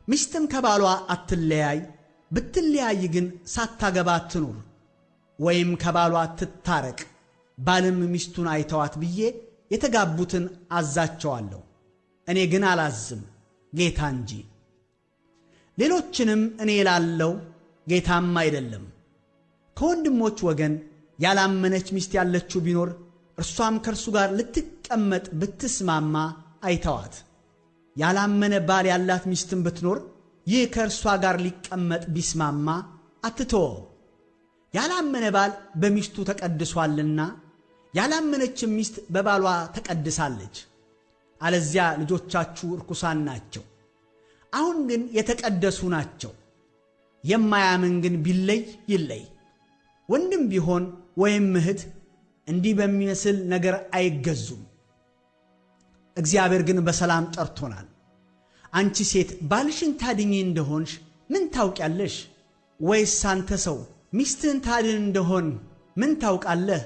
ሚስትም ከባሏ አትለያይ፣ ብትለያይ ግን ሳታገባ አትኑር፣ ወይም ከባሏ ትታረቅ፣ ባልም ሚስቱን አይተዋት ብዬ የተጋቡትን አዛቸዋለሁ። እኔ ግን አላዝም፣ ጌታ እንጂ። ሌሎችንም እኔ እላለሁ፣ ጌታም አይደለም። ከወንድሞች ወገን ያላመነች ሚስት ያለችው ቢኖር እርሷም ከእርሱ ጋር ልትቀመጥ ብትስማማ አይተዋት። ያላመነ ባል ያላት ሚስትም ብትኖር ይህ ከእርሷ ጋር ሊቀመጥ ቢስማማ አትተወው። ያላመነ ባል በሚስቱ ተቀድሷልና ያላመነችም ሚስት በባሏ ተቀድሳለች። አለዚያ ልጆቻችሁ ርኩሳን ናቸው። አሁን ግን የተቀደሱ ናቸው። የማያምን ግን ቢለይ ይለይ። ወንድም ቢሆን ወይም እህት እንዲህ በሚመስል ነገር አይገዙም። እግዚአብሔር ግን በሰላም ጠርቶናል። አንቺ ሴት ባልሽን ታድኚ እንደሆንሽ ምን ታውቂያለሽ? ወይስ አንተ ሰው ሚስትህን ታድን እንደሆን ምን ታውቃለህ?